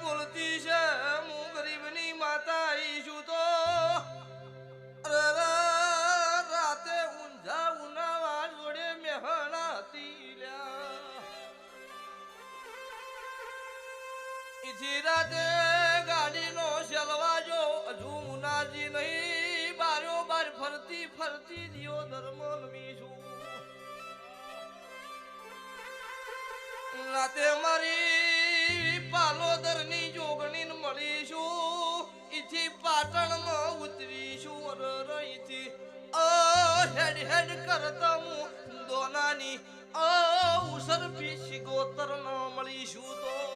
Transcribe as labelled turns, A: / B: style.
A: બોલતી છે હું ગરીબની માતા ઈશું તો રાતે ઊંઝા ઉનાવા જોડે મેહણા હતી ઈથી રાતે ગાડીનો શેલવાજો હજુ મુનાજી નહીં બારો બાર ફરતી ફરતી દિયો ધર્મ લમીશું રાતે મારી પાલોદરની જોગણી મળીશું ઈથી પાટણમાં ઉતરીશું ઈથી હેડ હેડ કરતા હું દોનાની ઉસર પીછી ગોતર ન મળીશું તો